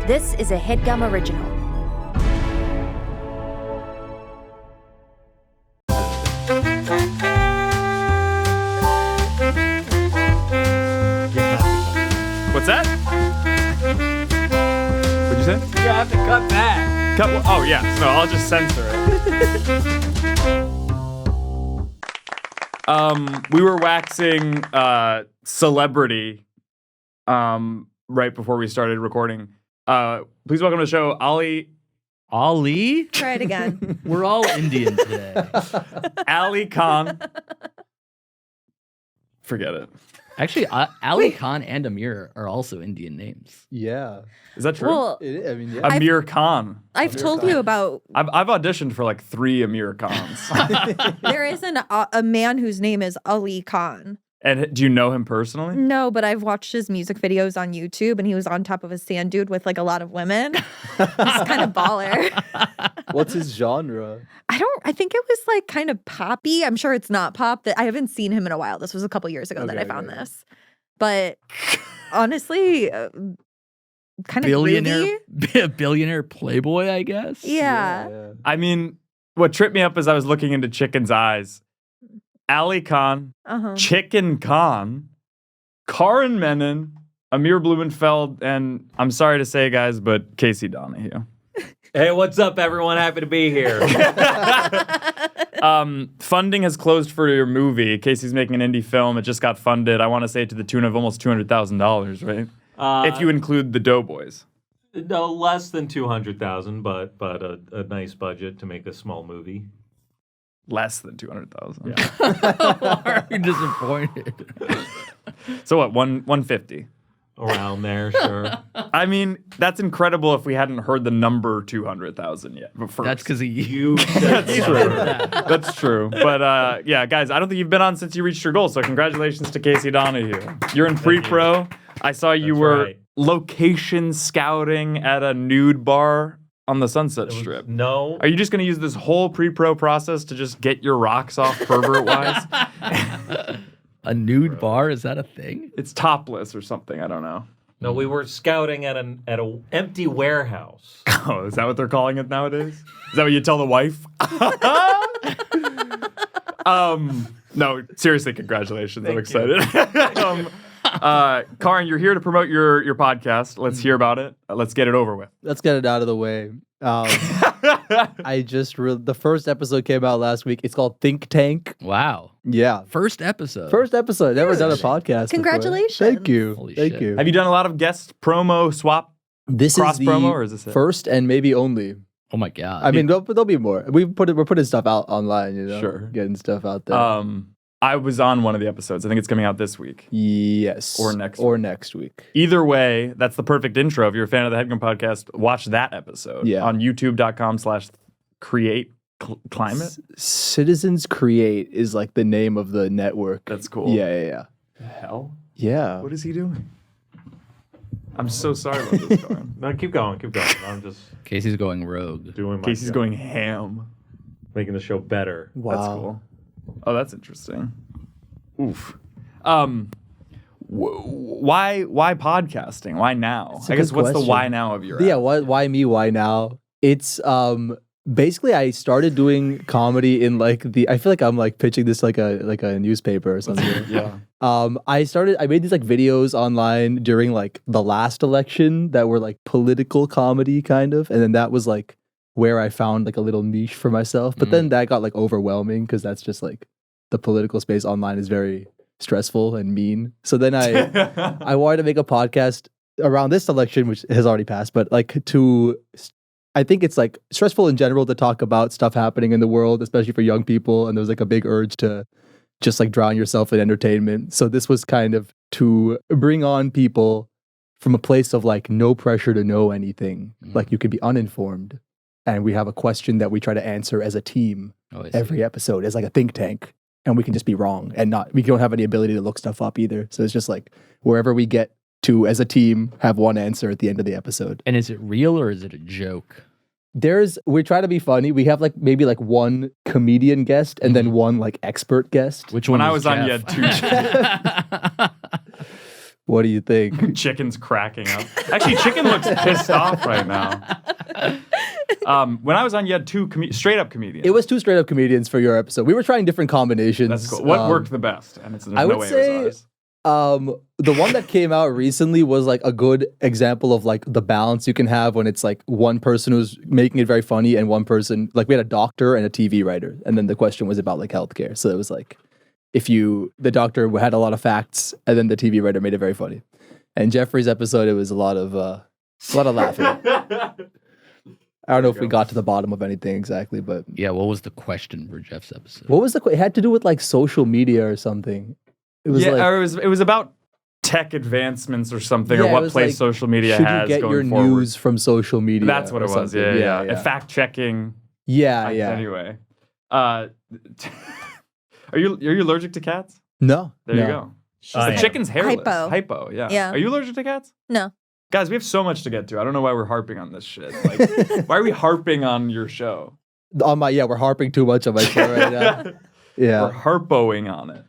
This is a Headgum original. What's that? What'd you say? You have to cut back. Cut. Oh yeah. No, I'll just censor it. We were waxing celebrity right before we started recording. Please welcome to the show, Allie. Ali? Try it again. We're all Indian today. Allie Khan. Forget it. Actually, Ali Khan and Amir are also Indian names. Yeah. Is that true? Well, I mean, yeah. Amir Khan. I've told you about. I've auditioned for like 3 Amir Khans. There is a man whose name is Ali Khan. And do you know him personally? No, but I've watched his music videos on YouTube, and he was on top of a sand dude with like a lot of women. He's kind of baller. What's his genre? I think it was like kind of poppy. I'm sure it's not pop. I haven't seen him in a while. This was a couple years ago that I found this. But honestly, kind of billionaire playboy, I guess. Yeah. I mean, what tripped me up is I was looking into Chicken's eyes. Ali Khan, Chicken Khan, Karan Menon, Amir Blumenfeld, and I'm sorry to say, guys, but Casey Donahue. Hey, what's up, everyone? Happy to be here. Funding has closed for your movie. Casey's making an indie film. It just got funded, I want to say, to the tune of almost $200,000, right? If you include the Doughboys. No, less than 200,000, but a nice budget to make a small movie. Less than 200,000. Yeah. Are you disappointed? So what, 150? Around there, sure. I mean, that's incredible if we hadn't heard the number 200,000 yet. But first. That's because You said That's true. That's true. But yeah, guys, I don't think you've been on since you reached your goal. So congratulations to Casey Donahue. You're in pre-pro. I saw you were location scouting at a nude bar on the Sunset Strip. No. Are you just going to use this whole pre-pro process to just get your rocks off pervert-wise? A nude bar? Is that a thing? It's topless or something. I don't know. No, we were scouting at an empty warehouse. Oh, is that what they're calling it nowadays? Is that what you tell the wife? No, seriously, congratulations. I'm excited. Karan, you're here to promote your podcast. Let's hear about it. Let's get it over with. Let's get it out of the way. The first episode came out last week. It's called Think Tank. Wow. Yeah. First episode. Never done a podcast Congratulations. before. Thank you. Holy Thank shit. you. Have you done a lot of guest promo swap? This cross is the promo, or is this it? first and maybe only. Oh my God. I mean, there'll be more. We're putting stuff out online, you know? Sure. Getting stuff out there. I was on one of the episodes. I think it's coming out this week. Yes. Or next week. Either way, that's the perfect intro. If you're a fan of the Headgum podcast, watch that episode on youtube.com/create-climate. Citizens Create is like the name of the network. That's cool. Yeah. The hell? Yeah. What is he doing? I'm so sorry about this, Karan. No, keep going. I'm just Casey's going rogue. doing my Casey's job. going ham. Making the show better. Wow. That's cool. Oh, that's interesting. Oof. Why podcasting? Why now? That's a I guess good what's the question. why now of your Yeah, app? why me? Why now? It's basically I started doing comedy in I feel like I'm like pitching this like a newspaper or something. Yeah. I made these like videos online during like the last election that were like political comedy kind of, and then that was like where I found like a little niche for myself. But then that got like overwhelming because that's just like the political space online is very stressful and mean. So then I wanted to make a podcast around this election, which has already passed, but like I think it's like stressful in general to talk about stuff happening in the world, especially for young people. And there was like a big urge to just like drown yourself in entertainment. So this was kind of to bring on people from a place of like no pressure to know anything. Like you could be uninformed. And we have a question that we try to answer as a team every episode as like a think tank. And we can just be wrong and we don't have any ability to look stuff up either. So it's just like wherever we get to as a team have one answer at the end of the episode. And is it real or is it a joke? We try to be funny. We have like maybe like one comedian guest and then one like expert guest. Which When one I was on, you Geoff? had two. What do you think? Chicken's cracking up. Actually, Chicken looks pissed off right now. When I was on, you had two straight up comedians. It was 2 straight up comedians for your episode. We were trying different combinations. That's cool. What worked the best? And there's I no would way say it was ours. the one that came out recently was like a good example of like the balance you can have when it's like one person who's making it very funny and one person, like we had a doctor and a TV writer, and then the question was about like healthcare. So it was like the doctor had a lot of facts and then the TV writer made it very funny. And Jeffrey's episode, it was a lot of laughing. I don't know if we got to the bottom of anything exactly, but Yeah, what was the question for Jeff's episode? what was it had to do with like social media or something. It was like, or it was about tech advancements or something, Yeah, or it what was place like, social media should has you get going your forward. news from social media? That's what or it was. something? Yeah. Fact checking. Yeah. Anyway, are you allergic to cats? No. There no. you go. I The am. chicken's hairless. Hypo. Yeah. Yeah. Are you allergic to cats? No. Guys, we have so much to get to. I don't know why we're harping on this shit. Like, why are we harping on your show? We're harping too much on my show right now. Yeah. We're harpoing on it.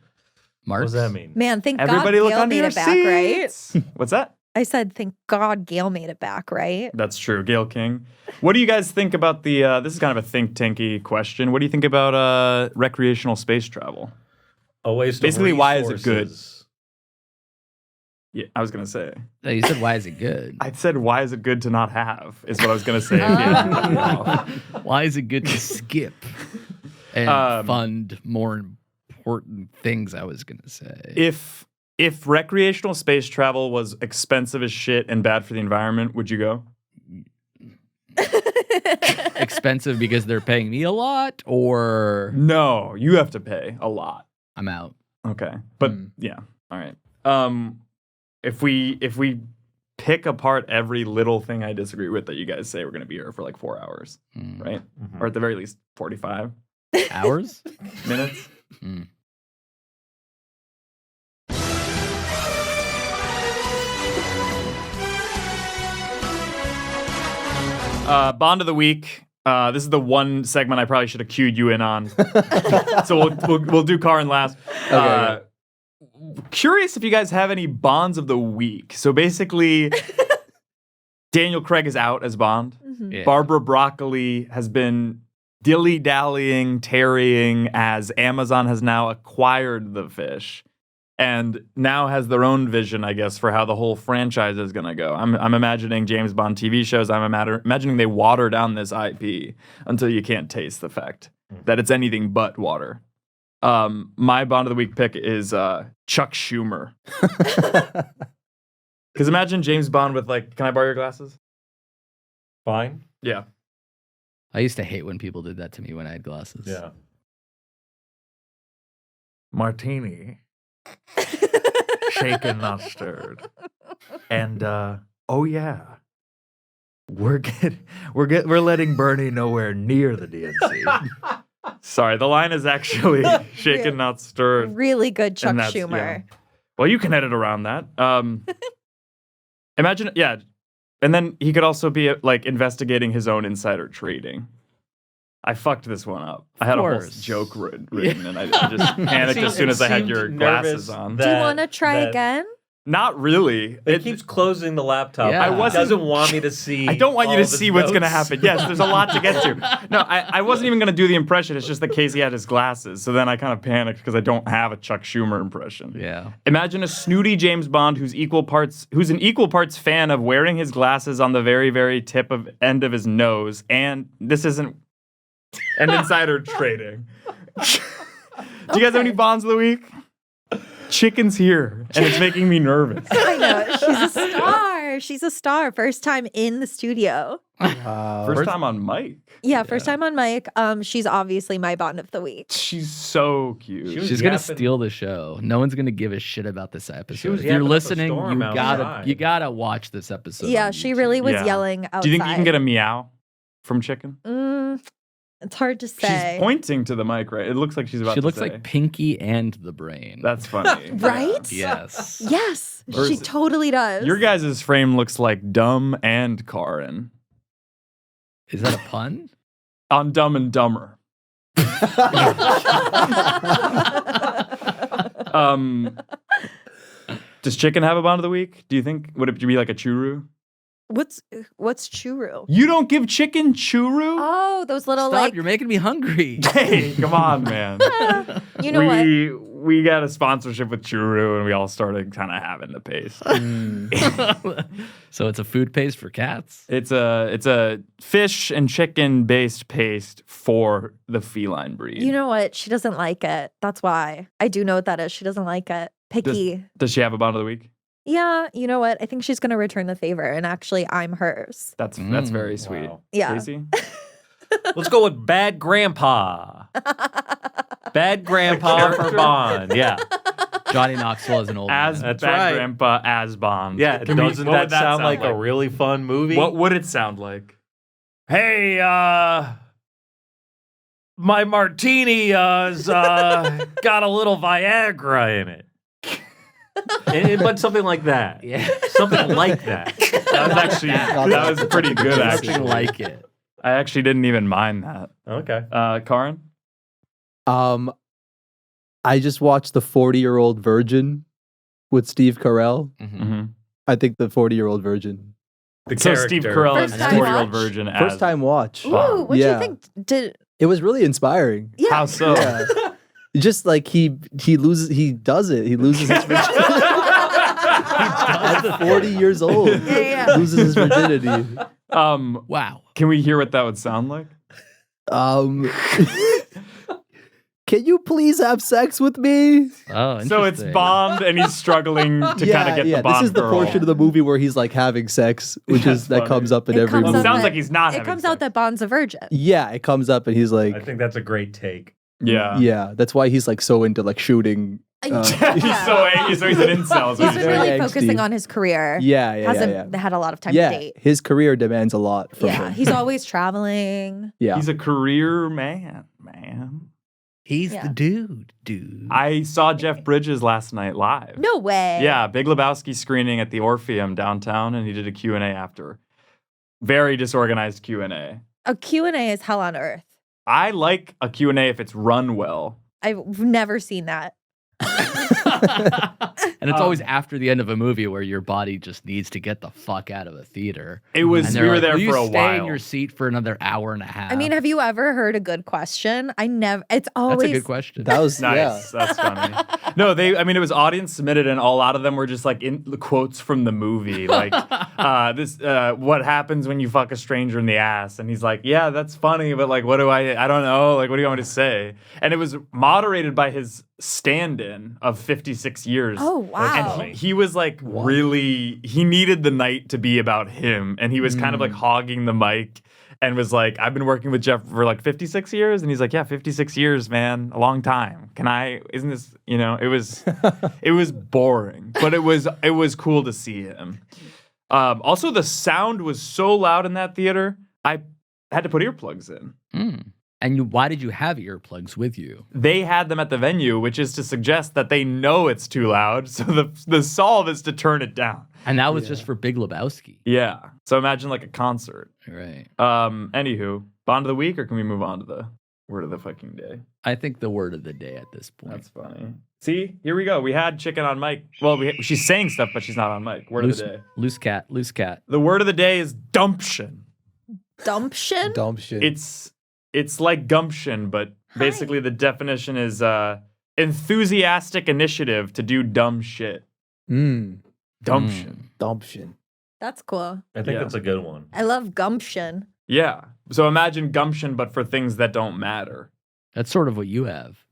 What does that mean? Man, thank Everybody God look Gail under made your it back, right? seats. What's that? I said, thank God Gail made it back, right? That's true. Gail King. What do you guys think about the, this is kind of a think tanky question. What do you think about recreational space travel? A waste Basically, of why is it good? resources. Yeah, I was going to say. No, you said, why is it good? I said, why is it good to not have, is what I was going to say. at the end of the mouth. Why is it good to skip and fund more important things, I was going to say. If recreational space travel was expensive as shit and bad for the environment, would you go? Expensive because they're paying me a lot, or No, you have to pay a lot. I'm out. Okay. But yeah. All right. If we pick apart every little thing I disagree with that you guys say, we're going to be here for like 4 hours, right? Mhm. Or at the very least 45 Hours? minutes. Bond of the week. This is the one segment I probably should have cued you in on. So we'll do Karan last. Okay. Curious if you guys have any Bonds of the week. So basically, Daniel Craig is out as Bond. Yeah. Barbara Broccoli has been dilly-dallying, tarrying as Amazon has now acquired the fish and now has their own vision, I guess, for how the whole franchise is going to go. I'm imagining James Bond TV shows. I'm imagining they water down this IP until you can't taste the fact that it's anything but water. My Bond of the Week pick is Chuck Schumer. Because imagine James Bond with like, can I borrow your glasses? Fine. Yeah. I used to hate when people did that to me when I had glasses. Yeah. Martini. Shaken, not stirred. And oh yeah. We're letting Bernie nowhere near the DNC. Sorry, the line is actually shaken, not stirred. Really good Chuck And that's- Schumer. yeah. Well, you can edit around that. Imagine, yeah. And then he could also be like investigating his own insider trading. I fucked this one up. I had a whole course. joke written, and I just panicked as soon as I had your glasses on. Do you want to try again? Not really. It keeps closing the laptop. Yeah. I It wasn't- doesn't want me to see. I don't want you all to of his see what's going to notes. happen. Yes, there's a lot to get to. No, I wasn't even going to do the impression. It's just that Casey had his glasses. So then I kind of panicked because I don't have a Chuck Schumer impression. Yeah. Imagine a snooty James Bond who's an equal parts fan of wearing his glasses on the very, very end of his nose. And this isn't an insider trading. Do you guys have any Bonds of the week? Chicken's here, and it's making me nervous. I know. She's a star. She's a star. First time in the studio. First time on mic. Yeah, first time on mic. She's obviously my Bond of the week. She's so cute. She was She's gonna yapping. steal the show. No one's gonna give a shit about this episode. was If you're yapping up a listening, storm you outside. gotta watch this episode. Yeah, on she YouTube. really was Yeah. yelling outside. Do you think you can get a meow from Chicken? It's hard to say. She's pointing to the mic, right? It looks like she's about She to looks say. like Pinky and the Brain. That's funny. Right? Yes. Yes, Or she is it- totally does. Your guys' frame looks like Dumb and Karan Is that a pun? on Dumb and Dumber. Does chicken have a bond of the week? Do you think? Would it be like a churu? What's churro? You don't give chicken churu? Oh, those little Stop! like. You're making me hungry. Hey, come on, man. You know what? We got a sponsorship with churu, and we all started kind of having the paste. So it's a food paste for cats. It's a fish and chicken based paste for the feline breed. You know what? She doesn't like it. That's why. I do know what that is. She doesn't like it. Picky. Does she have a bond of the week? Yeah, you know what? I think she's gonna return the favor, and actually, I'm hers. That's very sweet. Wow. Yeah. Casey? Let's go with bad grandpa. Bad grandpa for Bond. Yeah. Johnny Knoxville is an old As man. That's bad right. grandpa as Bond. Yeah. Can we- Doesn't what that would sound like a really fun movie? What would it sound like? Hey, my martini has got a little Viagra in it. But something like that. Yeah. Something like that. That was actually that was pretty good. Something Actually, like it. I actually didn't even mind that. Okay. Karin? I just watched The 40-Year-Old Virgin with Steve Carell. Mm-hmm. I think The 40-Year-Old Virgin. So Steve Carell is First the time 40-year-old watch? virgin. First time watch. Ooh, what do Yeah. you think? Did It was really inspiring. yeah? How so? Yeah. Just like he loses, he does it. He loses his virginity. At 40 years old. Yeah. Loses his virginity. Wow. Can we hear what that would sound like? Can you please have sex with me? Oh, So it's interesting. Bond, and he's struggling to kind of get the Bond This is the girl. portion of the movie where he's like having sex, which That's is that funny. comes up in It every comes Well, movie. it up sounds that- like he's not. It having comes out sex. that Bond's a virgin. Yeah, it comes up and he's like, I think that's a great take. Yeah. yeah, that's why he's like so into like shooting. He's so angry, so he's an incel. is what He's you're been really saying. angsty. focusing on his career. Yeah, Hasn't had a lot of time Yeah, to date. his career demands a lot from Yeah, him. he's always traveling. Yeah. He's a career man. He's Yeah. the dude. I saw Jeff Bridges last night live. No way. Yeah, Big Lebowski screening at the Orpheum downtown, and he did a Q&A after. Very disorganized Q&A. A Q&A is hell on earth. I like a Q&A if it's run well. I've never seen that. And it's always after the end of a movie where your body just needs to get the fuck out of the theater. It was, And we they're were like, there "Will you for a stay while. in your seat for another hour and a half. I mean, have you ever heard a good question? I never. It's always. That's a good question. That was Nice. yeah. That's funny. No, it was audience submitted, and a lot of them were just like in the quotes from the movie, like what happens when you fuck a stranger in the ass, and he's like, yeah, that's funny, but like, what do I don't know, like, what do you want me to say? And it was moderated by his stand-in of 56 years. Oh wow. And he was like really, he needed the night to be about him, and he was kind of like hogging the mic. And was like, I've been working with Geoff for like 56 years. And he's like, yeah, 56 years, man. A long time. Isn't this, it was boring, but it was cool to see him. Also, the sound was so loud in that theater, I had to put earplugs in. And why did you have earplugs with you? They had them at the venue, which is to suggest that they know it's too loud. So the solve is to turn it down. And that was just for Big Lebowski. Yeah. So imagine like a concert. Right. Anywho, Bond of the week, or can we move on to the word of the fucking day? I think the word of the day at this point. That's funny. See, here we go. We had chicken on mic. Well, she's saying stuff, but she's not on mic. Word of the day. Loose cat. The word of the day is dumption. Dumption? Dumb shit. It's like gumption, but basically the definition is enthusiastic initiative to do dumb shit. Dumption. Dumption. That's cool. I think Yeah. that's a good one. I love gumption. Yeah. So imagine gumption, but for things that don't matter. That's sort of what you have.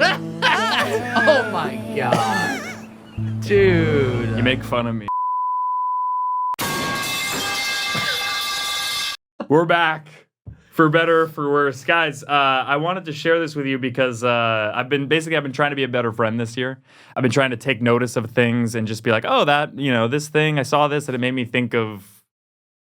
Oh my god. Dude. You make fun of me. We're back. For better, for worse. Guys, I wanted to share this with you because I've been trying to be a better friend this year. I've been trying to take notice of things and just be like, oh, that, this thing, I saw this and it made me think of,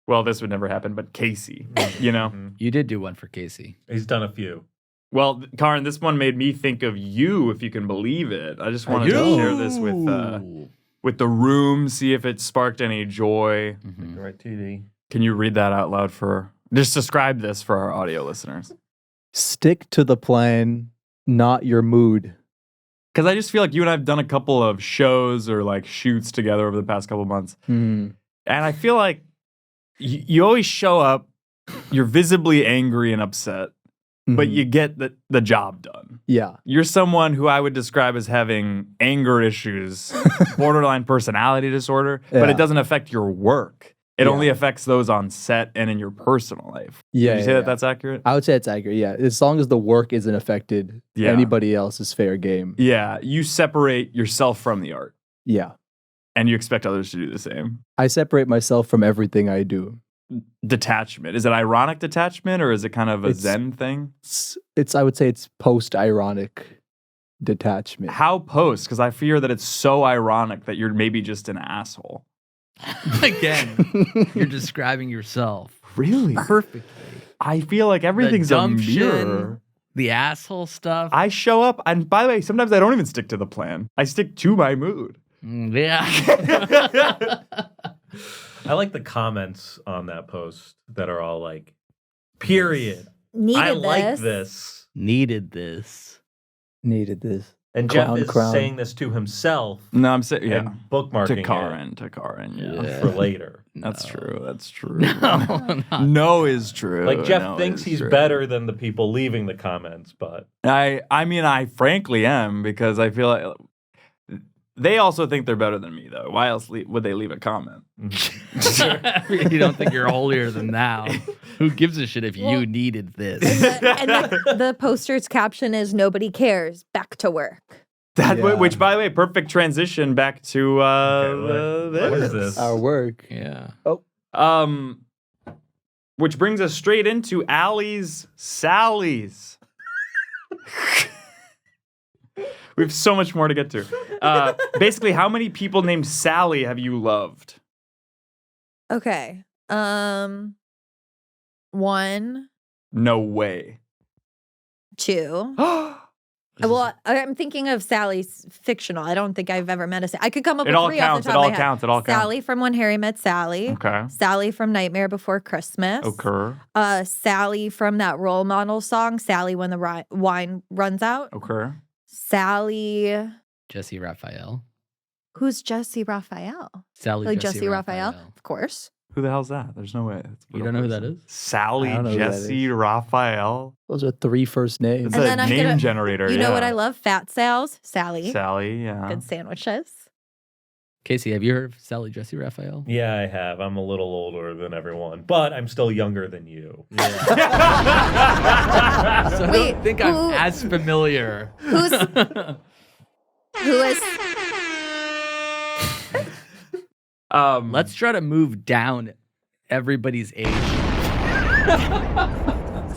well, this would never happen, but Casey, You did do one for Casey. He's done a few. Well, Karin, this one made me think of you, if you can believe it. I just wanted to share this with the room, see if it sparked any joy. Right TV. Can you read that out loud just describe this for our audio listeners? Stick to the plan, not your mood. Because I just feel like you and I have done a couple of shows or like shoots together over the past couple of months. Mm. And I feel like you always show up, you're visibly angry and upset, but you get the job done. Yeah. You're someone who I would describe as having anger issues, borderline personality disorder, but it doesn't affect your work. It only affects those on set and in your personal life. Yeah. Would you say that that's accurate? I would say it's accurate, yeah. As long as the work isn't affected, anybody else is fair game. Yeah. You separate yourself from the art. Yeah. And you expect others to do the same. I separate myself from everything I do. Detachment. Is it ironic detachment or is it kind of a Zen thing? It's I would say it's post-ironic detachment. How post? Because I fear that it's so ironic that you're maybe just an asshole. Again, you're describing yourself. Really? Perfectly. I feel like everything's a Dumption, mirror. The asshole stuff. I show up, and by the way, sometimes I don't even stick to the plan. I stick to my mood. Yeah. I like the comments on that post that are all like, period. Needed I like this. this. Needed this. Needed this. And Clown Geoff is crown. saying this to himself No, I'm saying, yeah. and bookmarking To Karan, yeah. it for later. That's true. That's true. No, not No is true. Like Geoff No thinks is he's true. better than the people leaving the comments, but I mean, I frankly am because I feel like they also think they're better than me, though. Why else would they leave a comment? You don't think you're holier than thou. Who gives a shit if you needed this? And the poster's caption is "Nobody cares. Back to work." Which, by the way, perfect transition back to what is this? Our work. Yeah. Which brings us straight into Allie's Sallies. We have so much more to get to. Basically, how many people named Sally have you loved? Okay. 1, No way. 2. Well, I'm thinking of Sally's fictional. I don't think I've ever met a Sally. I could come up It with all 3 counts. off It the top all of my head. counts. It all counts. Sally from When Harry Met Sally. Okay. Sally from Nightmare Before Christmas. Occur. Sally from that role model song, Sally When the Wine Runs Out. Occur. Sally. Jesse Raphael. Who's Jesse Raphael? Sally Like Jesse Raphael? Of course. Who the hell's that? There's no way. You don't know who that is? Sally I don't know who that Jesse is. Raphael. Those are 3 first names. It's And a then I'm name gonna- generator. You know what yeah. I love? Fat Sal's. Sally. Sally, yeah. Good sandwiches. Casey, have you heard of Sally Jesse Raphael? yeah, I have. I'm a little older than everyone, but I'm still younger than you. So I Wait, don't think who- I'm as familiar. Who is Let's try to move down everybody's age.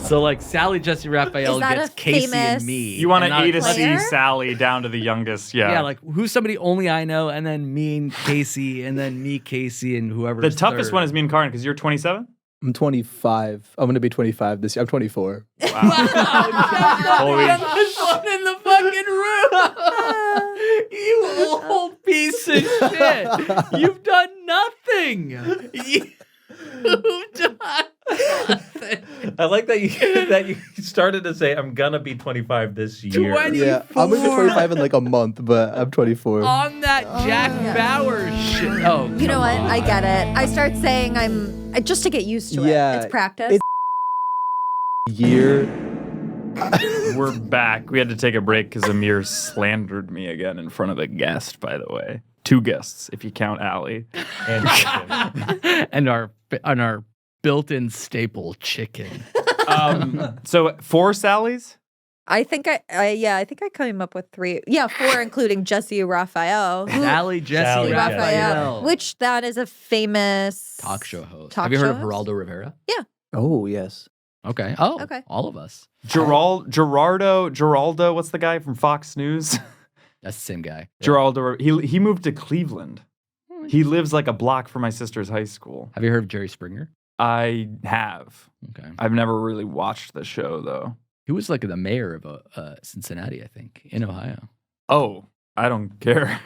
So like Sally Jesse Raphael Is that gets a Casey famous- and me. You want and to not- A to C player? Sally down to the youngest, yeah. Yeah, like who's somebody only I know, and then me and Casey, and then me, Casey, and whoever. the toughest one is me and Karan because you're 27. I'm 25. I'm going to be 25 this year. I'm 24. Wow. Holy Holy one in the fucking room. You old piece of shit. You've done nothing. You've done nothing. I like that you started to say, I'm gonna be 25 this year. 20. Yeah, I'm going to be 25 in like a month, but I'm 24. On that Jack Bauer shit. Oh, You know come what? on. I get it. I start saying just to get used to Yeah, it. It's practice. Year. We're back. We had to take a break because Amir slandered me again in front of a guest, by the way. 2 guests, if you count Allie. And and our built-in staple chicken. So 4 Sallys? I think I think I came up with 3. Yeah, 4 including Jesse Raphael. Sally Jesse Sally Raphael. Which that is a famous Talk show host. Talk Have you heard of show host? Geraldo Rivera? Oh, yes. Okay. Oh, Okay. all of us. Geraldo, what's the guy from Fox News? That's the same guy. Geraldo, he moved to Cleveland. He lives like a block from my sister's high school. Have you heard of Jerry Springer? I have. Okay. I've never really watched the show, though. He was like the mayor of Cincinnati, I think, in Ohio. Oh, I don't care.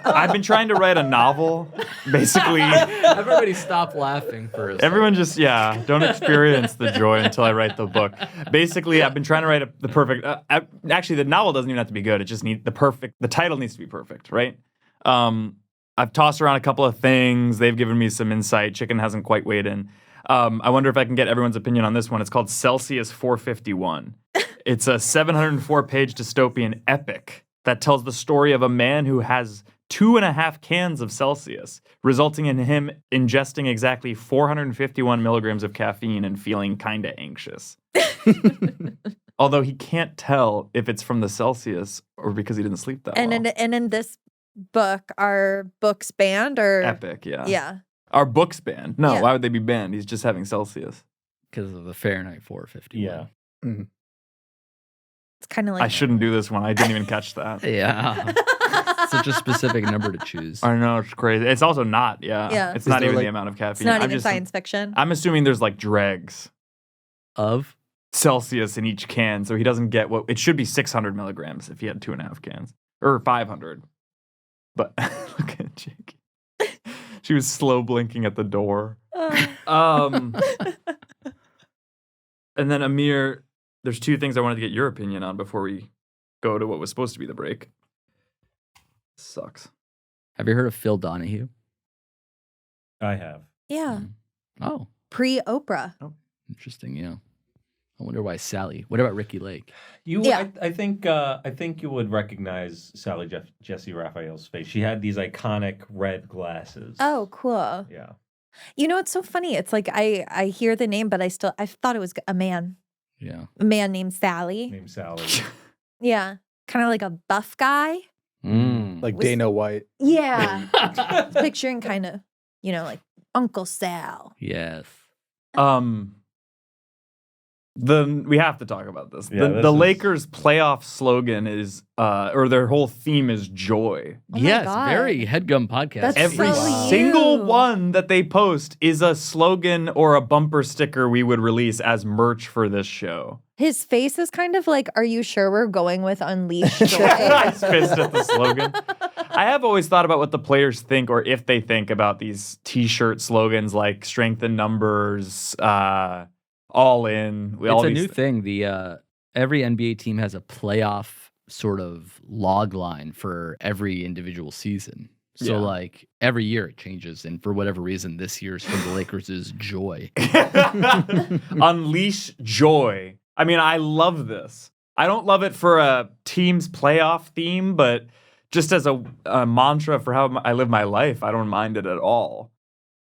I've been trying to write a novel. Basically, Everybody stop laughing for a second. everyone just don't experience the joy until I write the book. Basically, I've been trying to write the perfect. Actually, the novel doesn't even have to be good. It just needs the title needs to be perfect, right? I've tossed around a couple of things. They've given me some insight. Chicken hasn't quite weighed in. I wonder if I can get everyone's opinion on this one. It's called Celsius 451. It's a 704-page dystopian epic that tells the story of a man who has 2.5 cans of Celsius, resulting in him ingesting exactly 451 milligrams of caffeine and feeling kind of anxious. Although he can't tell if it's from the Celsius or because he didn't sleep that well. And in this book, are books banned or Epic, yeah. Yeah. Are books banned? No, Yeah. why would they be banned? He's just having Celsius. Because of the Fahrenheit 450. Yeah. It's kind of like I shouldn't do this one. I didn't even catch that. Yeah. Such a specific number to choose. I know, it's crazy. It's also not, Yeah. It's Is not there, even like- the amount of caffeine. it's not I'm even science fiction. I'm assuming there's like dregs. Of? Celsius in each can, so he doesn't get what it should be 600 milligrams if he had 2.5 cans or 500. But look at Jake. She was slow blinking at the door. And then Amir, there's two things I wanted to get your opinion on before we go to what was supposed to be the break. Sucks. Have you heard of Phil Donahue? I have. Yeah. Oh, Pre-Oprah. interesting. Yeah. I wonder why Sally. What about Ricky Lake? Yeah. I think you would recognize Sally Jesse Raphael's face. She had these iconic red glasses. Oh, cool. Yeah. You know, it's so funny. It's like I hear the name, but I thought it was a man. Yeah. A man named Sally. Named Sally. Yeah. Kind of like a buff guy. Like Was- Dana White. Yeah. Picturing kind of, like Uncle Sal. Yes. We have to talk about this. Yeah, The this is- Lakers playoff slogan is or their whole theme is joy. Oh my yes. God. Very Headgum podcast. That's Every so single you. one that they post is a slogan or a bumper sticker we would release as merch for this show. His face is kind of like, are you sure we're going with Unleash Joy? He's pissed at the slogan. I have always thought about what the players think or if they think about these t-shirt slogans like strength in numbers, all in. It's a new thing. The every NBA team has a playoff sort of log line for every individual season. So Yeah. like every year it changes, and for whatever reason, this year's for the Lakers is joy. Unleash joy. I mean, I love this. I don't love it for a team's playoff theme, but just as a mantra for how I live my life, I don't mind it at all.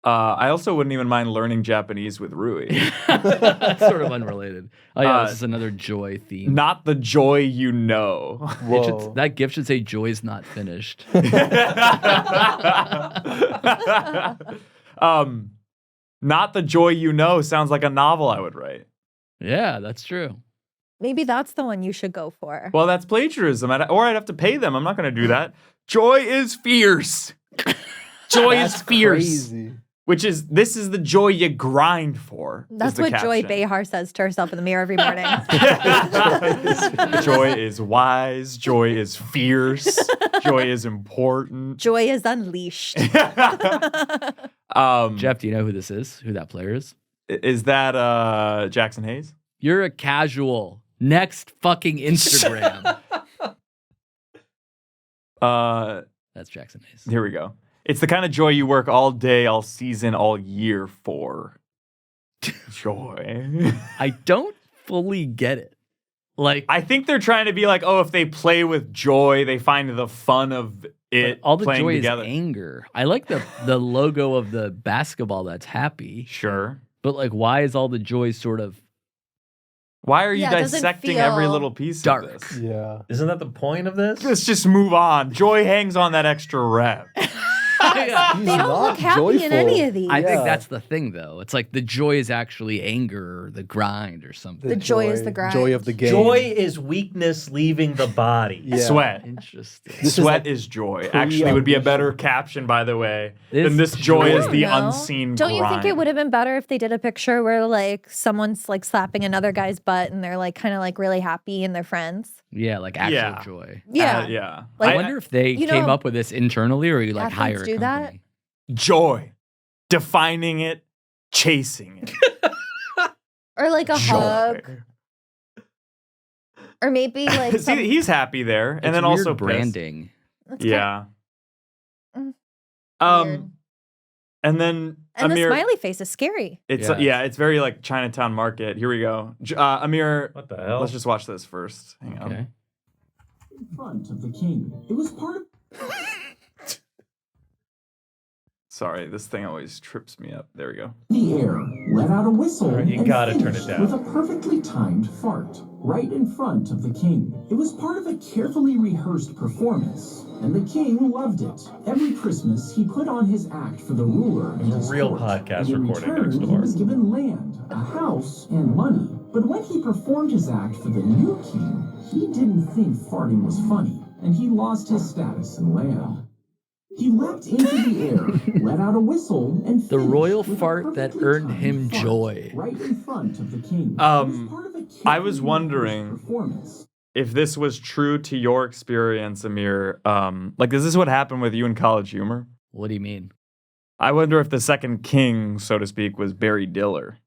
I also wouldn't even mind learning Japanese with Rui. That's sort of unrelated. Oh yeah, Uh, this is another joy theme. Not the joy you know. Whoa. That gift should say "Joy's not finished." Not the joy you know sounds like a novel I would write. Yeah, that's true. Maybe that's the one you should go for. Well, that's plagiarism, or I'd have to pay them. I'm not going to do that. Joy is fierce. Joy is fierce. Crazy. This is the joy you grind for. is That's the what Joy caption. Behar says to herself in the mirror every morning. Joy is wise. Joy is fierce. Joy is important. Joy is unleashed. Geoff, do you know who this is? Who that player is? Is that Jackson Hayes? You're a casual. Next fucking Instagram. That's Jackson Hayes. Here we go. It's the kind of joy you work all day, all season, all year for. Joy. I don't fully get it. Like I think they're trying to be like, oh, if they play with joy, they find the fun of it all the playing joy together. is anger. I like the logo of the basketball that's happy, Sure. but like, why is all the joy sort of Why are you Yeah, it doesn't dissecting every feel little piece dark. of this? Yeah. Isn't that the point of this? Let's just move on. Joy hangs on that extra rep. Yes. He's They don't not look happy in any joyful. of these. I think Yeah. that's the thing, though. It's like the joy is actually anger or the grind or something. The joy is the grind. Joy of the game. Joy is weakness leaving the body. Yeah. Sweat. Interesting. This is Sweat like is joy. Actually, would be a better caption, by the way, than It's this joy is joy. the No. unseen Don't you think it grind. would have been better if they did a picture where like someone's like slapping another guy's butt and they're like kind of like really happy and they're friends? Yeah, like actual Yeah. joy. Yeah. Yeah. Like- I wonder if they you came know, up with this internally or you like athletes hire a do that? company. Joy. Defining it, chasing it. Or like a Joy. hug. Or maybe like See, some, he's happy there, and It's then weird also pissed. branding. that's kind Yeah. Mm. Um, weird. and then And Amir, the smiley face is scary. it's Yeah. it's very like Chinatown Market. Here we go. Amir, What the hell? let's just watch this first. Hang on. Okay. In front of the king. It was part of Sorry, this thing always trips me up. There we go. the air, let out a whistle, All right, you and gotta turn finished it down. with a perfectly timed fart, right in front of the king. It was part of a carefully rehearsed performance, and the king loved it. Every Christmas, he put on his act for the ruler and his Real court, podcast and in recording return, next he door. was given land, a house, and money. But when he performed his act for the new king, he didn't think farting was funny, and he lost his status and land. He leapt into the air, let out a whistle, and The finished royal with a fart that perfectly earned timed him fart, joy. right in front of the king. It Um, was part of a I was carefully wondering- rehearsed performance. If this was true to your experience, Amir, like, is this what happened with you in College Humor? What do you mean? I wonder if the second king, so to speak, was Barry Diller.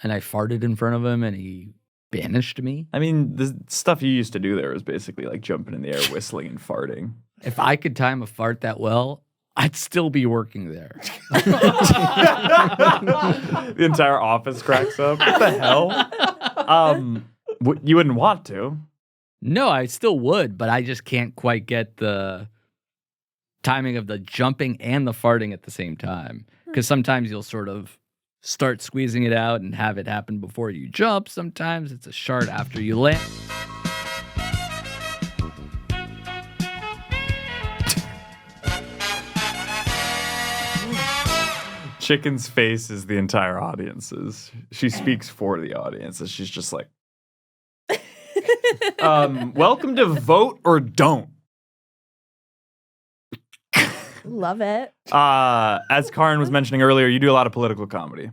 And I farted in front of him and he banished me? I mean, the stuff you used to do there was basically like jumping in the air, whistling, and farting. If I could time a fart that well, I'd still be working there. The entire office cracks up. What the hell? You wouldn't want to. No, I still would, but I just can't quite get the timing of the jumping and the farting at the same time. Because sometimes you'll sort of start squeezing it out and have it happen before you jump. Sometimes it's a shart after you land. Chicken's face is the entire audience's. She speaks for the audience. She's just like, welcome to Vote or Don't. Love it. As Karan was mentioning earlier, you do a lot of political comedy.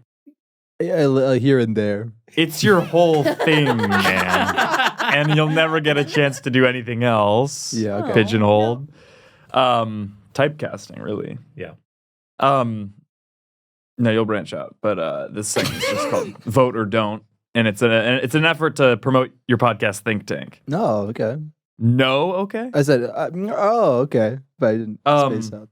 Yeah, here and there. It's your whole thing, man. And you'll never get a chance to do anything else. Yeah, okay. Pigeonholed. Typecasting, really. Yeah. No, you'll branch out. But this segment is just called Vote or Don't. And it's an effort to promote your podcast Think Tank. No, okay. No, okay. I said, oh, okay. But I didn't space out.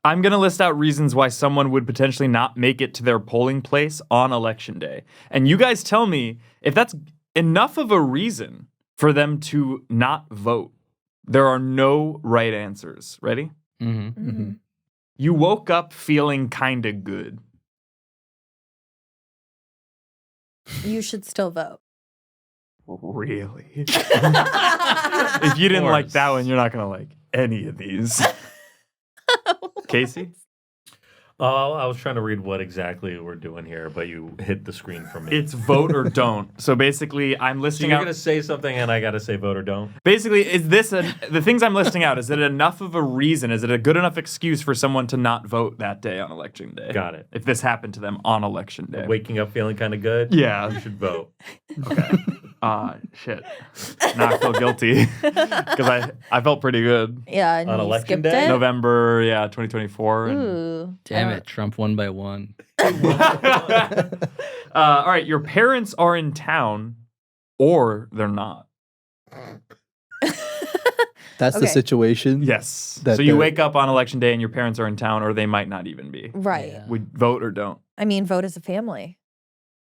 I'm going to list out reasons why someone would potentially not make it to their polling place on election day. And you guys tell me if that's enough of a reason for them to not vote. There are no right answers. Ready? Mm-hmm. Mm-hmm. You woke up feeling kind of good. You should still vote. Really? If you didn't like course. that one, you're not going to like any of these. Casey? Oh, I was trying to read what exactly we're doing here, but you hit the screen for me. It's vote or don't. So basically, I'm so listing you're out. going to say something and I got to say vote or don't? Basically, is this the things I'm listing out? Is it enough of a reason? Is it a good enough excuse for someone to not vote that day on election day? Got it. If this happened to them on election day. Waking up feeling kind of good? Yeah. You should vote. Okay. Shit. Now I feel guilty because I felt pretty good. Yeah, and On you election skipped day? it. November, 2024. And, Ooh. Damn it, Trump won by one. all right, your parents are in town, or they're not. That's the Okay. situation. Yes. That So you they're- wake up on election day and your parents are in town, or they might not even be. Right. Yeah. Would vote or don't. I mean, vote as a family.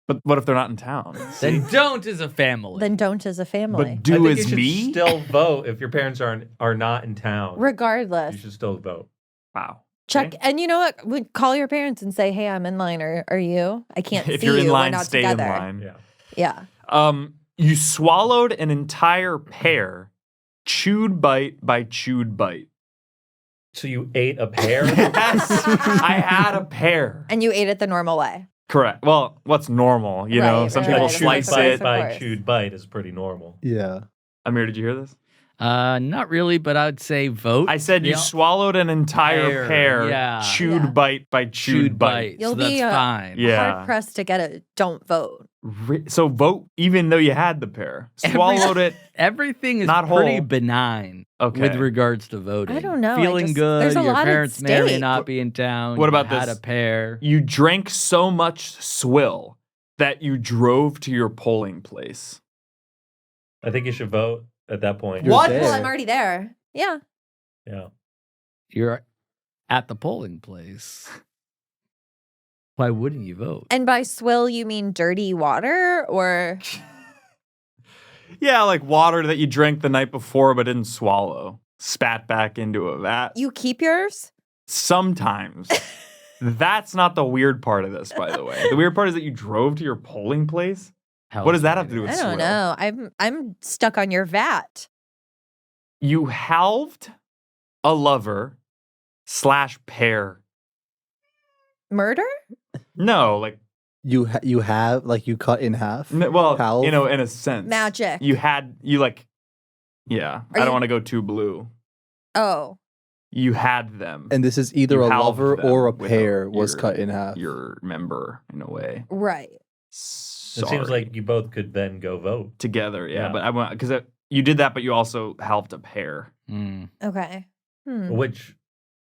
But what if they're not in town? Then don't as a family. Then don't as a family. But I do think as you should me? still vote if your parents are not in town. Regardless. You should still vote. Wow. Check, Okay. and you know what? We call your parents and say, "Hey, I'm in line. Are you? I can't If see you're in you. line, We're not stay together." in line. Yeah. Yeah. You swallowed an entire pear, chewed bite by chewed bite. So you ate a pear? Yes, I had a pear. And you ate it the normal way. Correct. Well, what's normal? You know, Right, some right, people right. slice Of course, it. of By course. chewed bite is pretty normal. Yeah. Amir, did you hear this? Not really, but I would say vote. I said you Yeah. swallowed an entire pear, yeah. chewed Yeah. bite by chewed bite. You'll so that's be, fine. Yeah. Hard pressed to get a don't vote. So vote even though you had the pear. Swallowed it. Everything is Not pretty whole. benign Okay. with regards to voting. I don't know, I Feeling just- good. there's a Your lot at parents may or may stake. not be in town. What you about had this? a pear. You drank so much swill that you drove to your polling place. I think you should vote at that point. You're What? there. Well, I'm already there. Yeah. Yeah. You're at the polling place. Why wouldn't you vote? And by swill, you mean dirty water or Yeah, like water that you drank the night before but didn't swallow. Spat back into a vat. you keep yours? Sometimes. That's not the weird part of this, by the way. The weird part is that you drove to your polling place. What does that have to do with I swill? don't know. I'm stuck on your vat. You halved a lover / pear. Murder? No, like, You have like you cut in half. well, Halve? you know, in a sense. Magic. Yeah, I don't you- want to go too blue. Oh. You had them. And this is either You a halved lover them or a without pear was your- cut in half. Your member, in a way. Right. It seems like you both could then go vote. together, yeah. Yeah. But I want because you did that, but you also halved a pear. Mm. Okay. Which,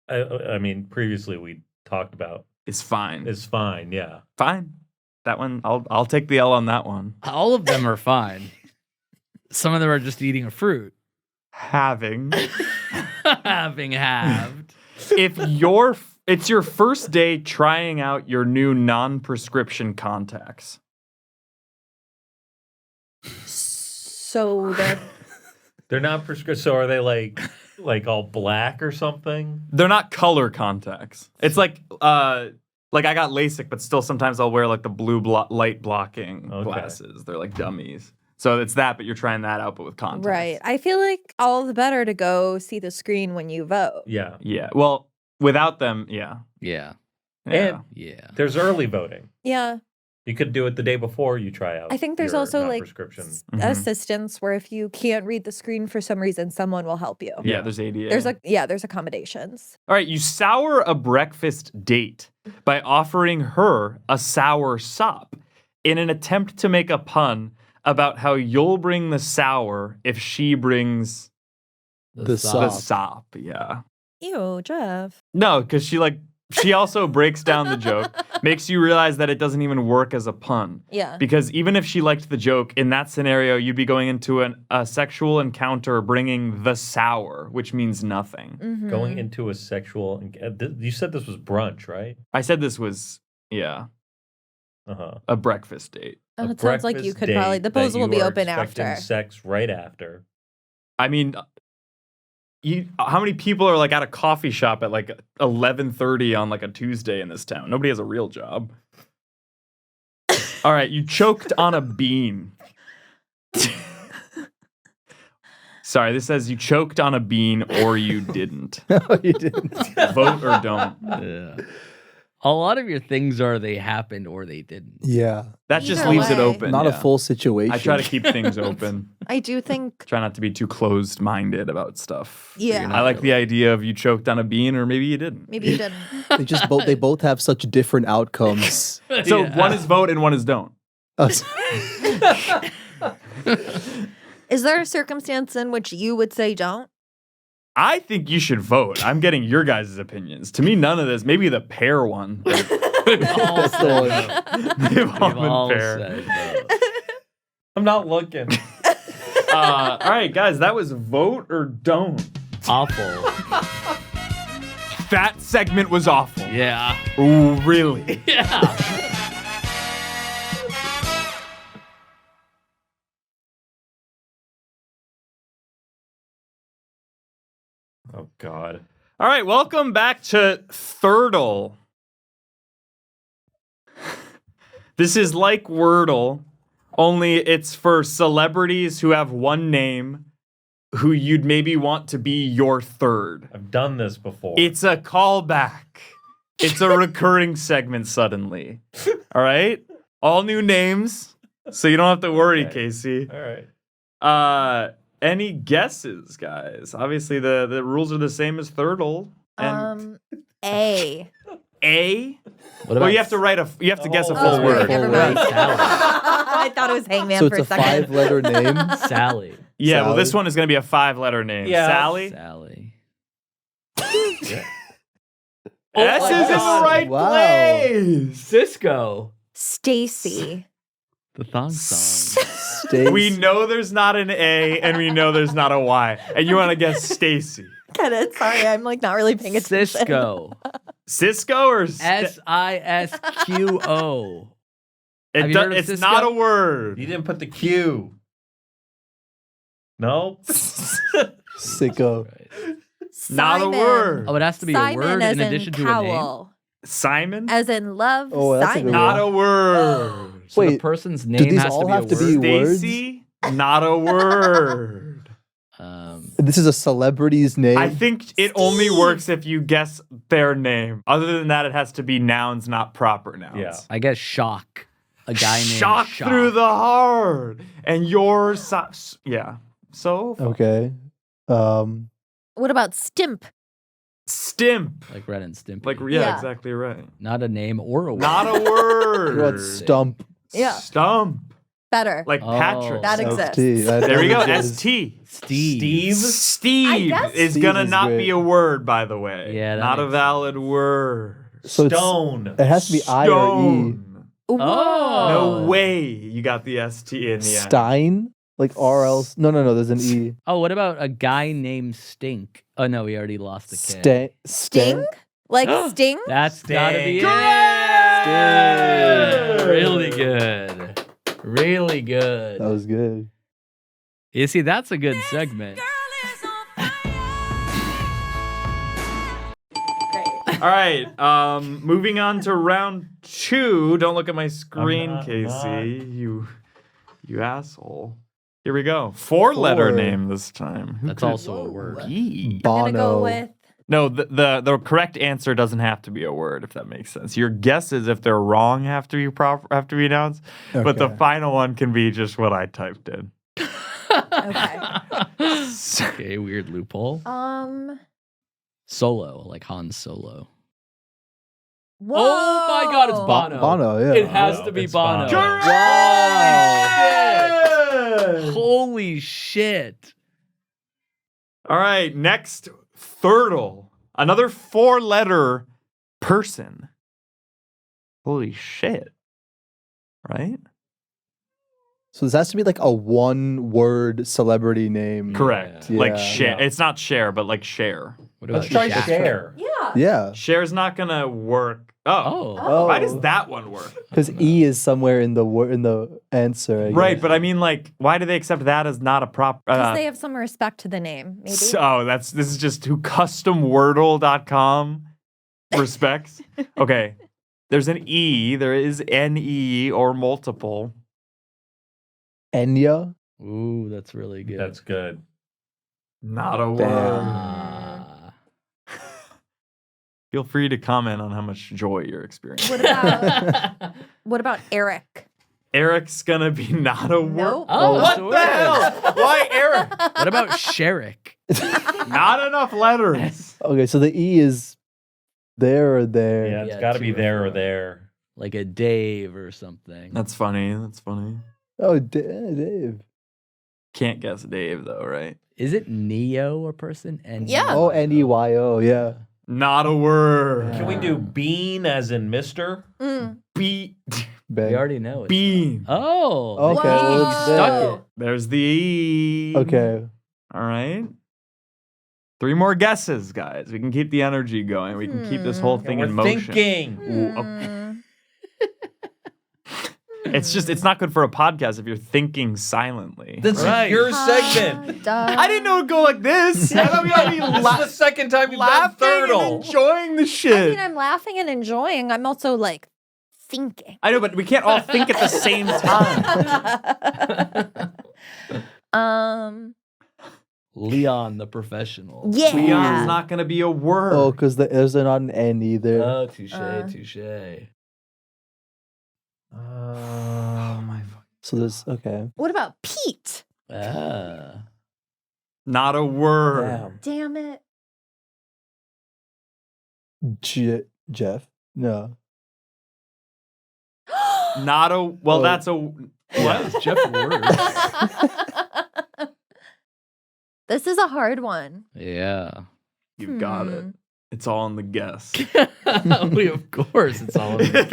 I mean, previously we talked about It's fine. is fine. Yeah. Fine. That one, I'll take the L on that one. All of them are fine. Some of them are just eating a fruit. Having. Having halved. If it's your first day trying out your new non-prescription contacts. So they're They're not prescription. So are they like all black or something? They're not color contacts. It's like I got LASIK, but still sometimes I'll wear like the blue light blocking Okay. glasses. They're like dummies. So it's that, but you're trying that out, but with contacts. right. I feel like all the better to go see the screen when you vote. Yeah. Yeah. Well, without them, yeah. Yeah. Yeah. And Yeah. there's early voting. Yeah. You could do it the day before you try out. I think there's your also like non-prescription. Mhm. assistance where if you can't read the screen for some reason, someone will help you. Yeah, there's ADA. There's accommodations. All right, you sour a breakfast date by offering her a sour sop in an attempt to make a pun about how you'll bring the sour if she brings The the sop. sop. Yeah. Ew, Geoff. No, because she also breaks down the joke, makes you realize that it doesn't even work as a pun. Yeah. Because even if she liked the joke, in that scenario, you'd be going into a sexual encounter bringing the sour, which means nothing. Mhm. Going into a sexual. You said this was brunch, right? I said this was, yeah, Uh-huh. a breakfast date. Oh, A it sounds like you breakfast could probably date the that polls will you be are open expecting after. sex right after. I mean, how many people are like at a coffee shop at like 11:30 on like a Tuesday in this town? Nobody has a real job. All right, you choked on a bean. Sorry, this says you choked on a bean or you didn't. No, you didn't. Vote or don't. Yeah. A lot of your things are they happened or they didn't. Yeah. That just Either leaves it way. open. Not yeah. a full situation. I try to keep things open. I do think Try not to be too closed-minded about stuff. Yeah. I like the idea of you choked on a bean or maybe you didn't. maybe you didn't. they both have such different outcomes. So Yeah. one is vote and one is don't. Oh, Is there a circumstance in which you would say don't? I think you should vote. I'm getting your guys' opinions. To me, none of this. Maybe the pear one. but We've all That's the one. They've all We've been all pear. said that. I'm not looking. All right, guys, that was vote or don't. Awful. That segment was awful. Yeah. Ooh, really? Yeah. Oh God. All right, welcome back to Thirdle. This is like Wordle, only it's for celebrities who have one name who you'd maybe want to be your third. I've done this before. It's a callback. It's a recurring segment suddenly. All right? All new names, so you don't have to worry, Okay. Casey. All right. Any guesses, guys? Obviously, the rules are the same as Thirdle. And A. A? What Well, you have to guess a full Oh, word. never Wait, mind. Sally. I thought it was Hangman So for it's a a second. 5-letter name. Sally. Yeah, well, Sally? this one is going to be a 5-letter name. Yeah. Sally? Sally. S is in the God. right Wow. place. Cisco. Stacy. The thong song. Stace. We know there's not an A and we know there's not a Y. And you want to guess Stacy. Get it? Sorry, I'm like not really paying attention. Cisco. Cisco or Sisquo. Have you heard of It's Cisco? not a word. You didn't put the Q. No? Sicko. Not a Simon. word. Oh, it has to be Simon a word as in addition to a name. Cowell. Simon? As in love. Oh, that's a Simon. good Not a word. So the Wait, person's do name these has all to be have a to word. be words? Stacy? Not a word. This is a celebrity's name. I think it only works if you guess their name. Other than that, it has to be nouns, not proper nouns. Yeah. I guess Shock. A guy named Shock through the heart. And your yeah. So Okay. What about Stimp? Stimp. Like Red and Stimpy. Like yeah, Yeah. exactly right. Not a name or a word. Not a word. What stump? Yeah. Stump. Better. Like Oh. Patrick. That exists. ST. There we go. exists. ST. Steve. Steve I guess is Steve gonna is not great. be a word, by the way. Yeah, that not a makes valid word. So it's- Stone. it has to be I or E. Stone. Whoa. No Oh. way you got the ST in the end. Stein? Like R-L? No, there's an E. Oh, what about a guy named Stink? Oh no, we already lost the K. Sting? Like Sting? That's gotta be it. Correct! Really good. Really good. That was good. You see, that's a good segment. All right. Moving on to round 2. Don't look at my screen, I'm not. Casey. You asshole. Here we go. 4-letter 4. name this time. Who That's could also a word. it be? I'm gonna go Bono. with No, the correct answer doesn't have to be a word, if that makes sense. Your guesses, if they're wrong, have to be have to be nouns. But the Okay. final one can be just what I typed in. okay. Okay, weird loophole. Um Solo, like Han Solo. Whoa. Oh my God, it's Bono. Bono, yeah. It has Oh, to be it's Bono. Bono. Holy shit. All right, next, Thirdle. Another 4-letter person. Holy shit. Right? So this has to be like a 1-word celebrity name. Correct. Yeah. Like Yeah. share. It's not share, but like share. What about Let's try Shaq? share. Yeah. Yeah. Share's not gonna work. Oh. Oh. Why does that one work? Because E is somewhere in the answer. I Right, guess. but I mean, like, why do they accept that as not a prop? Because they have some respect to the name, maybe. So this is just who customwordle.com respects. Okay, there's an E. There is an E or multiple. Enya. Ooh, that's really good. That's good. Not a Damn. word. Ah. Feel free to comment on how much joy you're experiencing. What about Eric? Eric's gonna be not a word. Nope. Oh, What so the it is. hell? Why Eric? What about Sherrick? Not enough letters. Okay, so the E is there or there. Yeah, it's Yeah, got to be 2 or there or 4. there. Like a Dave or something. That's funny. That's funny. Oh, Dave. Can't guess Dave though, right? Is it Neo a person? And Yeah. Oh, Neyo. Yeah. Not a word. Can we do bean as in Mister? Mm. Be- Bang. We already know it. bean. Oh. Okay, the well, E it's stuck there. it. There's the E. Okay. All right. 3 more guesses, guys. We can keep the energy going. We can keep this whole thing We're in motion. thinking. Ooh, okay. Mm. It's not good for a podcast if you're thinking silently. This Right. is your segment. I didn't know it'd go like this. I thought we ought to be This is the second time you've done laughing and Thirdle. enjoying the I shit. mean, I'm laughing and enjoying. I'm also like thinking. I know, but we can't all think at the same time. Leon the professional. Yeah. Leon's not going to be a word. Oh, because there's not an N either. Oh, touche, touche. So there's okay. What about Pete? Ah. Not a word. Damn it. Geoff? No. Not a. Well, Oh. that's a. What? Geoff word. This is a hard one. Yeah. You've got it. It's all in the guess. Of course, it's all in the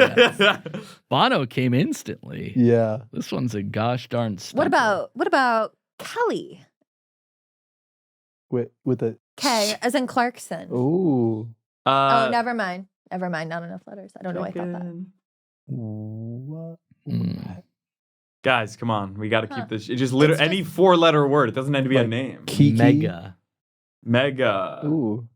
guess. Bono came instantly. Yeah. This one's a gosh darn What stumper. about Kelly? With a K, as in Clarkson. Ooh. Oh, never mind. Never mind. Not enough letters. I don't know why I thought that. What? Mm. Guys, come on. We got to keep this. It just It's just- any 4-letter word. It doesn't have to be a Like name. Kiki? Mega. Mega. Ooh.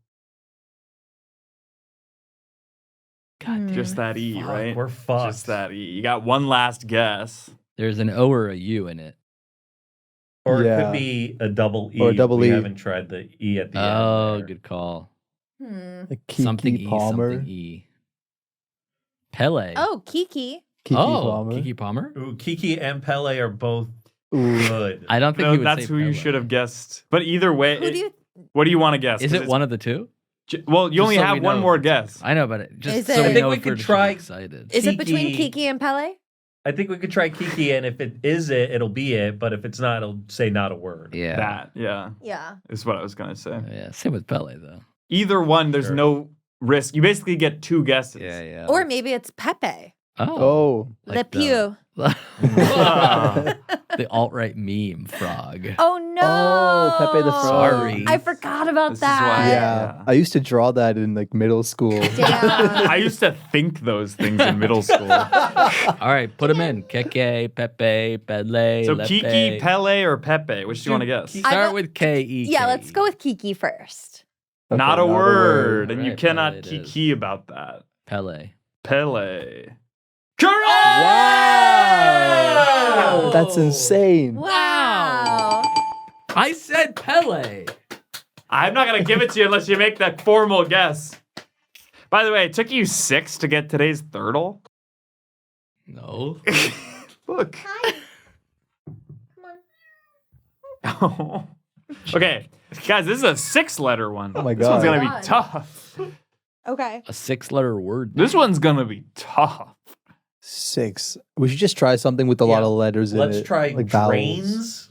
God damn. Just that E, Fuck, right? we're fucked. Just that E. You got one last guess. There's an O or a U in it. Or it Yeah. could be a double E. Or a double we E. haven't tried the E at the end. Oh, there. good call. Like Kiki Something Palmer. E, something E. Pele. Oh, Kiki. Kiki oh, Palmer. Kiki Palmer? Ooh, Kiki and Pele are both Ooh. good. I don't think No, he would that's say who you Pele. should have guessed. But either way, Who do you? what do you want to guess? Is 'Cause it it's- one of the two? Well, you Just only so have we one know more if it's- guess. I know, but just Is so it- we I think know we if could we're just try- excited. Is it between Kiki- Kiki and Pele? I think we could try Kiki, and if it is it, it'll be it. But if it's not, it'll say not a word. Yeah. That, yeah, Yeah. is what I was going to say. Yeah. Same with Pele, though. Either one, there's Sure. no risk. You basically get 2 guesses. Yeah, yeah. Or maybe it's Pepe. Oh. Le like Pew. the alt-right meme frog. Oh no! Oh, Pepe the Frog. Sorry. I forgot about This is that. why- Yeah. I used to draw that in like middle school. Damn. I used to think those things in middle school. All right, put them in. Keke, Pepe, Pele, So Lepe. Kiki, Pele, or Pepe? Which do you want to guess? Kiki- Start I- with K-E. Yeah, let's go with Kiki first. Okay, Not a word, and you Alright, cannot Pele it is. kiki about that. Pele. Pele. Correct! Wow. That's insane. Wow. I said Pele. I'm not going to give it to you unless you make that formal guess. By the way, it took you 6 to get today's Thirdle. No. Look. Oh. Okay, guys, this is a 6-letter one. Oh my This one's God. going to God. be tough. Okay. A 6-letter word. This one's going to be tough. 6. We should just try something with a lot Yeah. of letters in it. Let's try like vowels. drains.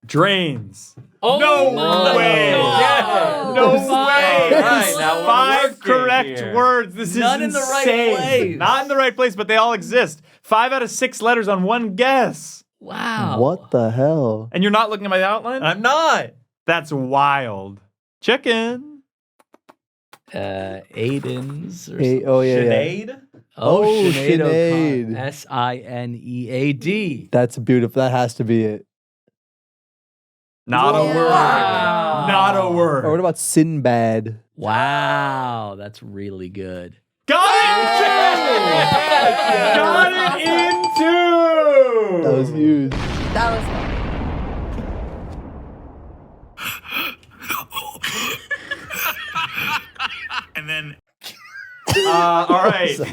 Drains. Oh No my way. God. Yeah. No way. All right, now we're 5 working correct here. words. This None is in the right insane. place. Not in the right place, but they all exist. 5 out of 6 letters on one guess. Wow. What the hell? And you're not looking at my outline? I'm not. That's wild. Chicken. Aiden's. Or Oh yeah, yeah. Sinead? Oh, Sinead Sinead. O'Connor. Sinead. That's beautiful. That has to be it. Not a Yeah. word. Wow. Not a word. Or what about Sinbad? Wow, that's really good. Got it! Got it in 2! That was huge. That was fun. And then All right. 9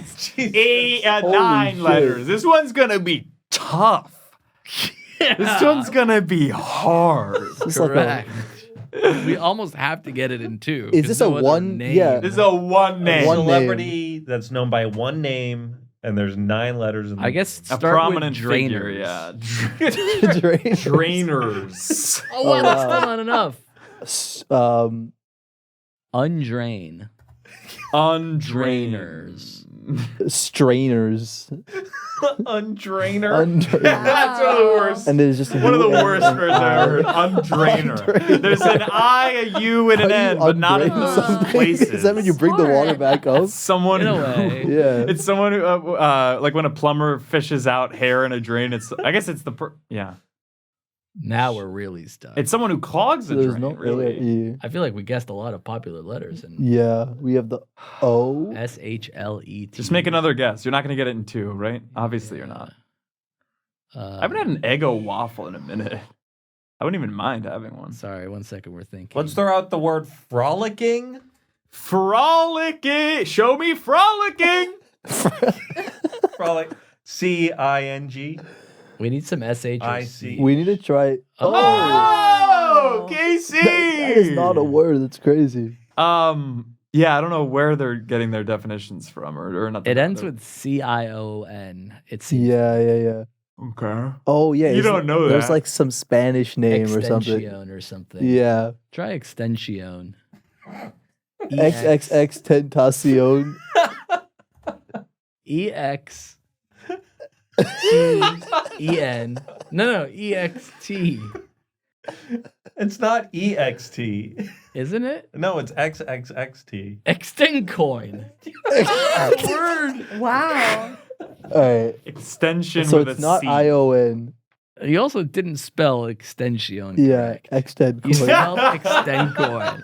shit. letters. This one's going to be tough. This one's going to be hard. It's like a, Correct. We almost have to get it in 2. Is 'cause this no a other one- name. yeah. This is a one name. One Celebrity that's known by one name, and there's 9 letters. In I guess A start prominent with drainers. figure, yeah. Drainers. Drainers. Oh, wow, that's wow. still not enough. Undrain. Undrainers. Strainers. Undrainer. Undrainers. That's one of the worst. And there's just One of the U and worst an words I ever heard. R. Undrainer. There's an I, a U, and an How do you N, but not in undrain those something? places. Does that mean you bring the water back up? Someone In a who- way. Yeah. It's someone who, like when a plumber fishes out hair in a drain. It's, I guess it's yeah. Now we're really stuck. It's someone who clogs a There's drain. no really. yeah. I feel like we guessed a lot of popular letters in Yeah, we have the O. SHLET. Just make another guess. You're not going to get it in 2, right? Obviously, you're not. I haven't had an Eggo waffle in a minute. I wouldn't even mind having one. Sorry, 1 second. We're thinking. Let's throw out the word frolicking. Frolicking. Show me frolicking. Frolic. C-I-N-G. We need some SH. I see. We need to try. Oh, Casey. That is not a word. That's crazy. Yeah, I don't know where they're getting their definitions from, or not. It ends with CION. It's Yeah. Okay. Oh yeah. You don't know There's that. like some Spanish name or something. Extension or something. Yeah. Try extension. XXX Tentacion. EX. T-E-N. No, EXT. It's not EXT. Isn't it? No, it's XXXT. Extend coin. Word. Wow. All right. Extension So with it's a not C. ION. You also didn't spell extension. Yeah. correct. Extend You coin. spelled extend coin.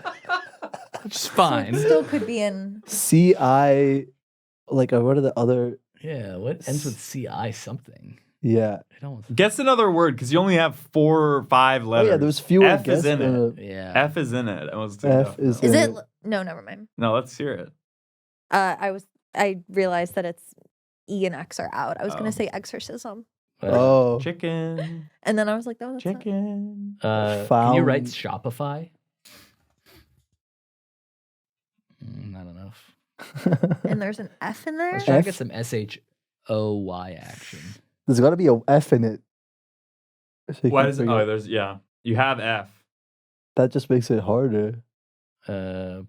Which is fine. Still could be in. CI. Like what are the other? Yeah, what ends with CI something? Yeah. It almost. Guess another word because you only have 4 or 5 Oh letters. yeah. There's fewer. F is in it. Yeah. F is in it. F is Is in it? No, never mind. No, let's hear it. I realized that it's E and X are out. I was Oh. gonna say exorcism, Oh. Chicken. and then I was like, no, that's not. Chicken. Can you write Found- Shopify? Not enough. And there's an F in there. Let's try to F? get some SHOY action. There's got to be a F in it. So you Why can does it? figure- Oh, there's yeah. You have F. That just makes it harder. Found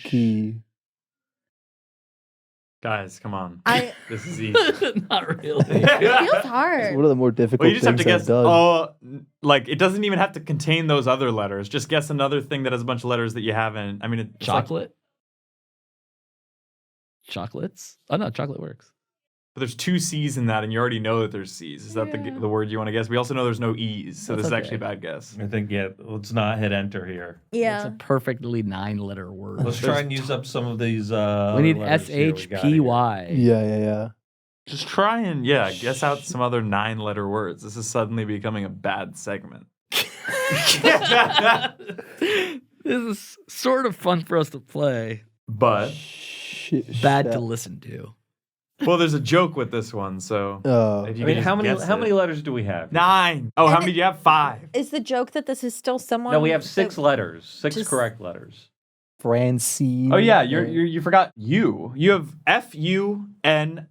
key. Guys, come on. I. This is easy. Not really. It feels It's hard. one of the more difficult Well, you just have things to I've guess. done. Oh, like it doesn't even have to contain those other letters. Just guess another thing that has a bunch of letters that you haven't. I mean, it's like- Chocolate? Chocolates? Oh, no, chocolate works. but there's 2 C's in that, and you already know that there's C's. Is that Yeah. the word you want to guess? We also know there's no E's, so That's this is okay. actually a bad guess. I think, yeah, let's not hit enter here. It's Yeah. a perfectly 9-letter word. Let's try and use up some of these. We other need letters here we got here. SHPY. Yeah. Just try and guess out some other 9-letter words. This is suddenly becoming a bad segment. This is sort of fun for us to play. But Bad to listen to. well, there's a joke with this one, so Oh. if I you mean, can how just many guess how it. many letters do we have? 9. Oh, how And many do you have? 5. Is the joke that this is still someone? No, we have 6 letters. 6 Just- correct letters. Francine. Oh yeah, you forgot you. You have FUNICO.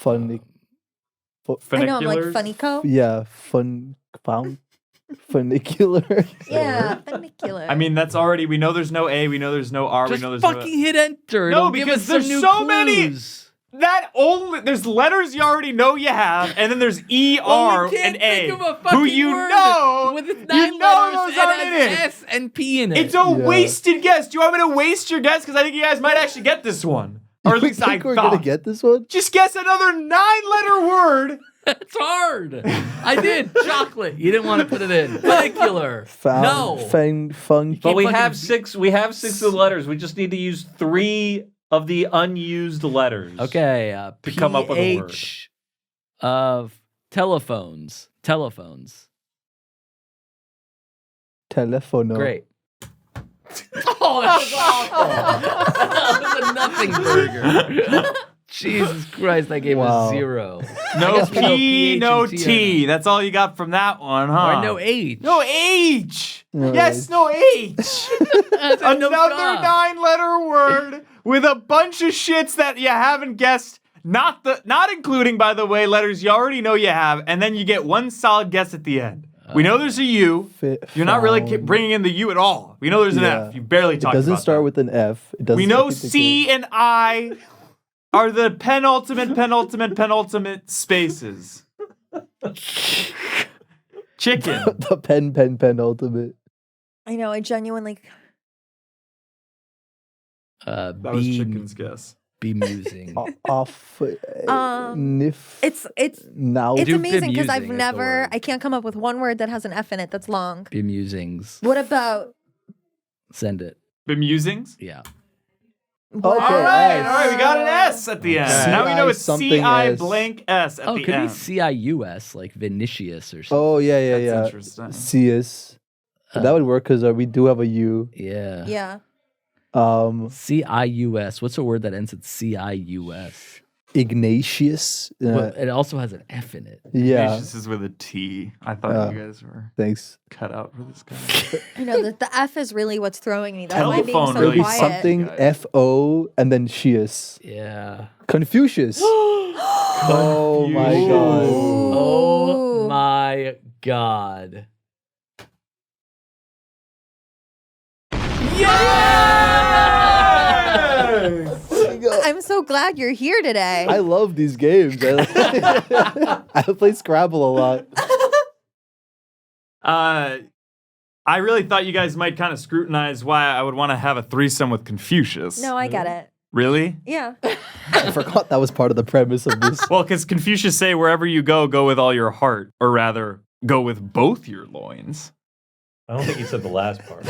Funny. I know. I'm like Funiculars? Funnyco. Yeah. Funicular. Yeah, funicular. I mean, that's already. We know there's no A. We know there's no R. Just we know there's fucking hit enter. No, It'll give because us some there's new so many- clues. that only. There's letters you already know you have, and then there's ER Well, we can't and A. think of a who fucking you word know. with its you 9 know letters those and aren't in has it. S and P in it. It's a Yeah. wasted guess. Do you want me to waste your guess? Because I think you guys might actually get this one, or at You least I think we're thought. gonna get this one? Just guess another 9-letter word. It's hard. I did. Chocolate. You didn't want to put it in. Funicular. No. Fun. But we fucking have be- 6. We have 6 of the letters. We just need to use 3 of the unused letters. Okay. To come up with a word. PH of telephones. Telephones. Telefono. Great. Oh, that was awful. That was a nothing burger. Jesus Christ, that gave Wow. us 0. No guess we know P, PH no and T T. That's all you got from that one, huh? Or no H. No H. No Yes, H. no H. I said no Another dot. 9-letter word with a bunch of shits that you haven't guessed. Not including, by the way, letters you already know you have, and then you get one solid guess at the end. We know there's a U. You're not really bringing in the U at all. We know there's an Yeah. F. You barely It talked doesn't about start that. with an F. It doesn't We know start with C and I are the penultimate spaces. Chicken. the pen ultimate. I know. I genuinely. That was chicken's guess. Bemusing. Off. Nif. It's now. it's Do amazing because I've bemusing is the never. word. I can't come up with one word that has an F in it that's long. Bemusings. What about? Send it. Bemusings? Yeah. Wow. Okay, All right, S. all right, we got an S at the end. Okay. Now we know it's something CI S. blank S at Oh, the could end. be CIUS, like Vinicius or something. Oh yeah, That's yeah. interesting. CS. That would work because we do have a U. Yeah. Yeah. CIUS. What's a word that ends with CIUS? Ignatius. Well, it also has an F in it. Yeah. This is with a T. I thought you guys were Thanks. cut out for this guy. I know that the F is really what's throwing me. That's why I'm being Telephone so really It'll be quiet. something guys. FO and then Shius. Yeah. Confucius. Oh my god. Oh my god. I'm so glad you're here today. I love these games. I play Scrabble a lot. I really thought you guys might kind of scrutinize why I would want to have a threesome with Confucius. No, I get it. Really? Yeah. I forgot that was part of the premise of this. Well, because Confucius say wherever you go with all your heart, or rather, go with both your loins. I don't think he said the last part.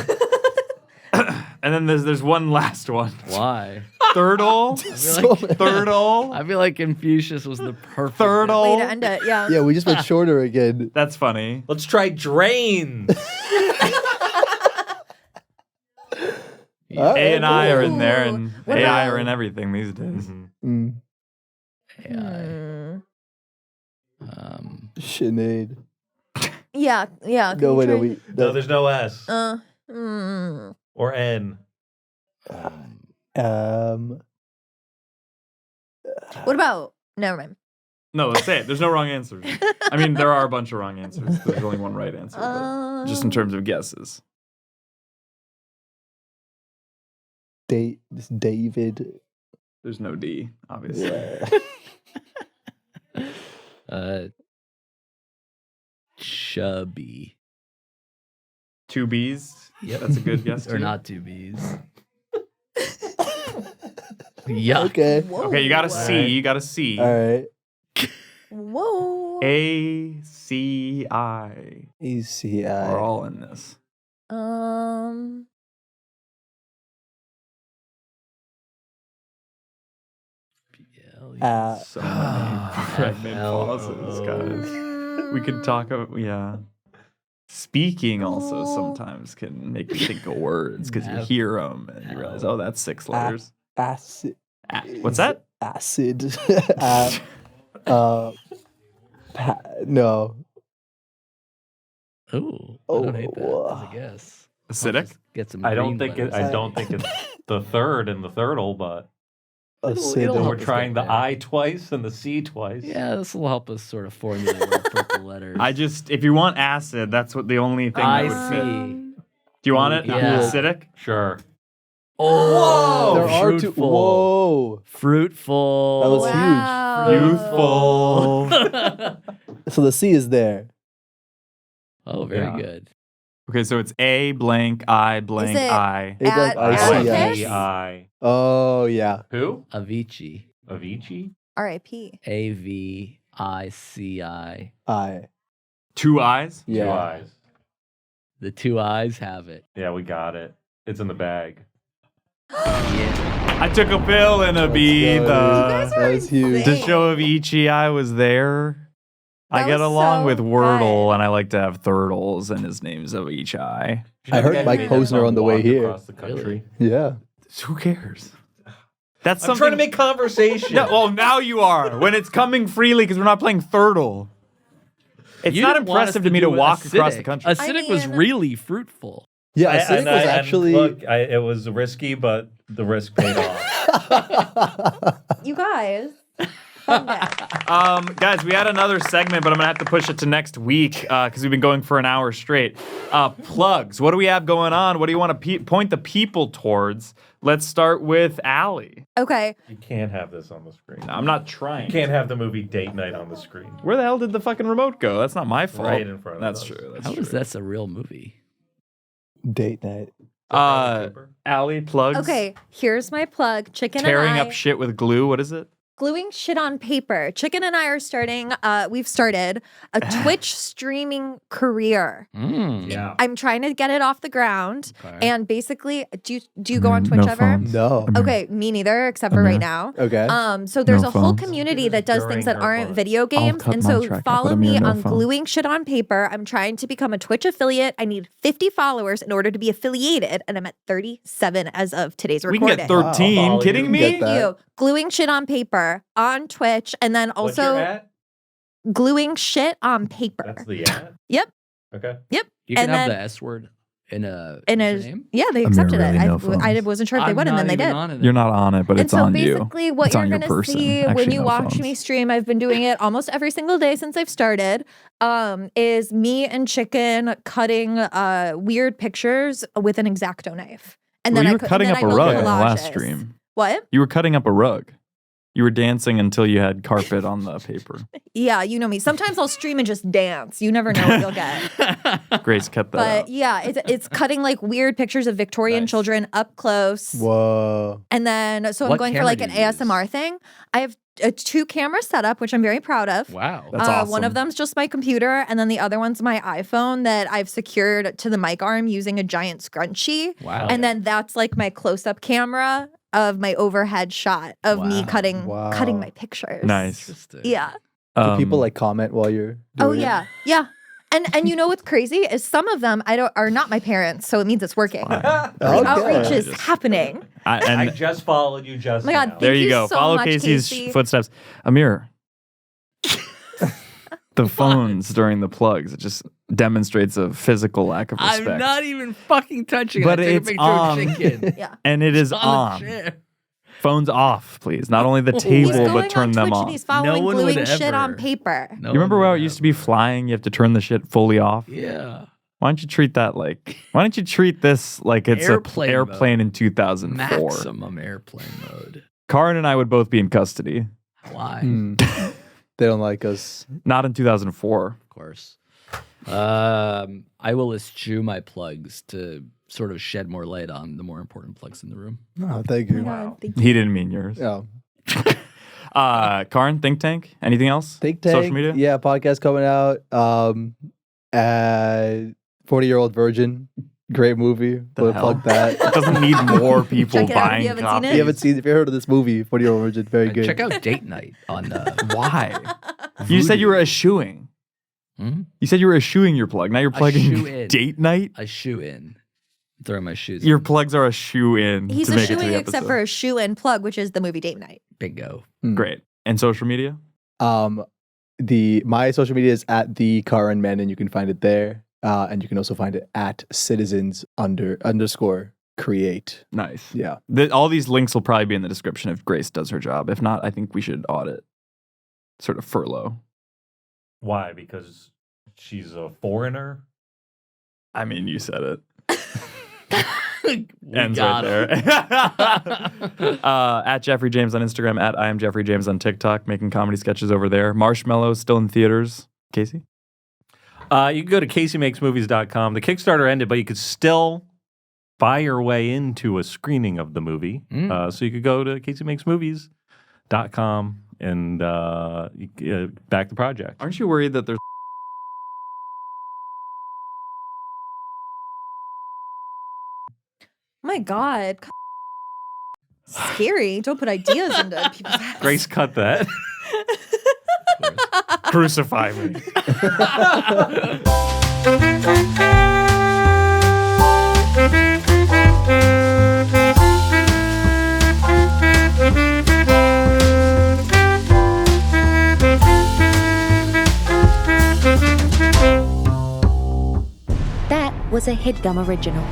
And then there's one last one. Why? Thirdle. So- Thirdle. I feel like Confucius was the perfect. Thirdle. Way to end it. Yeah. yeah, we just went shorter again. That's funny. Let's try drain. A and I are in there, and What AI about- are in everything these days. Mm. AI. Hmm. Sinead. Yeah. Yeah. No, wait, no, we. No, there's no S Mm. or N. What about? Never mind. No, let's say it. There's no wrong answers. I mean, there are a bunch of wrong answers. There's only one right answer, but just in terms of guesses. This David. There's no D, obviously. Yeah. Chubby. Two B's. Yep. That's a good guess. Or too. not two B's. Yuck. Okay. Whoa. Okay, you got a C. You got a C. All right. Whoa. A, C, I ECI. are all in this. So many pregnant pauses, guys. We could talk about, yeah. Speaking also sometimes can make you think of words because you hear them and you realize, oh, that's 6 letters. Acid. What's that? Acid. No. Ooh, I don't hate that as a guess. Acidic? Get some. I don't green think letters. I don't think it's the third and the thirdle, but Acid. help we're us trying get the there. I twice and the C twice. Yeah, this will help us sort of formulate our purple letters. If you want acid, that's what the only thing that would fit. see. Do you want it? Yeah. Acidic? Sure. Oh, There are two. fruitful. Whoa. Fruitful. That was Wow. Youthful. So the C is there. Oh, very Yeah. good. Okay, so it's A blank I blank it- I. A blank Atticus? ICI. I. Oh yeah. Who? Avicii. Avicii? R.I.P. AVICI. I. 2 I's? Yeah. Two eyes. The 2 eyes have it. Yeah, we got it. It's in the bag. I took a pill and a bee. go. That was huge. To show if Ichi was there. I That get was along so with Wordle, good. and I like to have Thirdles, and his name's Ichi. I heard Mike Posner on the way Walked here. Across the country. Yeah. Who cares? That's I'm something. trying to make conversation. No, well, now you are. When it's coming freely because we're not playing Thirdle. It's You not didn't want us impressive to me to do walk across acidic. the country. Acidic was mean- really fruitful. Yeah. Acidic was actually. Look, it was risky, but the risk paid off. You guys. Calm down. Guys, we had another segment, but I'm gonna have to push it to next week because we've been going for an hour straight. Plugs. What do we have going on? What do you want to point the people towards? Let's start with Allie. Okay. You can't have this on the screen. No, I'm not trying. You can't have the movie Date Night on the screen. Where the hell did the fucking remote go? That's not my fault. Right in front of That's us. true. That's How true. is that a real movie? Date night. Allie, plugs. Okay. Here's my plug. Chicken Tearing and I. up shit with glue. What is it? Gluing shit on paper. Chicken and I are we've started a Twitch streaming career. Yeah. I'm trying to get it off the ground. Okay. And basically, do you go on Twitch no ever? phones. No. Okay, me neither, except for right now. Okay. So there's No a whole phones. community that does things that During her aren't phones. video games. cut And my so track out, follow but me Amir, no on phone. Gluing Shit on Paper. I'm trying to become a Twitch affiliate. I need 50 followers in order to be affiliated, and I'm at 37 as of today's We recording. can get 13. Wow. Kidding You me? get that. Thank you. Gluing Shit on Paper on Twitch, and then What's your also at? Gluing Shit on Paper. That's the at? Yep. Okay. You can And have then- the S word in a In username? Yeah, they Amir, accepted really, it. no I phones. wasn't sure if they I'm would, and not then they even did. on it. You're not on it, but And it's so on you. basically, what It's you're on your going to person. see Actually, when you no watch phones. me stream, I've been doing it almost every single day since I've started, is me and Chicken cutting weird pictures with an X-Acto knife. And Well, then you were cutting up a build rug in the last collages. stream. What? You were cutting up a rug. You were dancing until you had carpet on the paper. Yeah, you know me. Sometimes I'll stream and just dance. You never know what you'll get. Grace cut that But out. yeah, it's cutting like weird pictures of Victorian Nice. children up close. Whoa. And then, so I'm What going for camera like do an you use? ASMR thing. I have a 2-camera setup, which I'm very proud of. Wow. That's One awesome. of them's just my computer, and then the other one's my iPhone that I've secured to the mic arm using a giant scrunchie. Wow. And then that's like my close-up camera of my overhead shot of me Wow. cutting Wow. my pictures. Nice. Interesting. Yeah. Do people like comment while you're Oh doing it? yeah. Yeah. And you know what's crazy is some of them are not my parents, so it means it's working. The Okay. outreach is Just- happening. I and just followed you just Oh my God, now. there Thank you you go. so Follow much, Casey's Casey. footsteps. Amir. The phones during the plugs, it just demonstrates a physical lack of respect. I'm not even fucking touching it. But I took it's a picture on. of chicken. Yeah. And it is on. on. the chair. Phones off, please. Not only the He's table, going but turn on them Twitch off. and he's following one would gluing shit on ever. paper. No You remember one how would it used to be flying? You have to turn the shit fully off. Yeah. Why don't you treat that like? Why don't you treat this like it's Airplane an airplane mode. in 2004? Maximum airplane mode. Karan and I would both be in custody. Why? Hmm. They don't like us. Not in 2004. Of course. I will eschew my plugs to sort of shed more light on the more important plugs in the room. Oh, thank Oh my you. God, thank you. He didn't mean yours. Yeah. Karan, Think Tank. Anything else? Think Tank. Social media. Yeah, podcast coming out. 40-Year-Old Virgin. Great movie. The We'll hell? plug that. It doesn't need more people Check it out if buying you haven't seen copies. it. If you haven't seen, if you heard of this movie, 40-Year-Old Virgin, very good. Check out Date Night on. Why? You said you were eschewing. Hmm? You said you were eschewing your plug. Now you're shoe plugging in. date night. I shoe in. Throw my shoes. Your in. plugs are a shoe in. He's to a make it to shoe-in the except episode. for a shoe-in plug, which is the movie Date Night. Bingo. Great. And social media? My social media is at the Karan Menon. You can find it there. And you can also find it at citizens_create. Nice. Yeah. All these links will probably be in the description if Grace does her job. If not, I think we should audit. Sort of furlough. Why? Because she's a foreigner? I mean, you said it. We Ends got right him. there. At Jeffrey James on Instagram, at I am Jeffrey James on TikTok, making comedy sketches over there. Marshmallow still in theaters. Casey? You can go to CaseyMakesMovies.com. The Kickstarter ended, but you could still buy your way into a screening of the movie. So you could go to CaseyMakesMovies.com and back the project. Aren't you worried that there's My God. Scary. Don't put ideas into people's heads. Grace, cut that. crucify me? That was a Headgum original.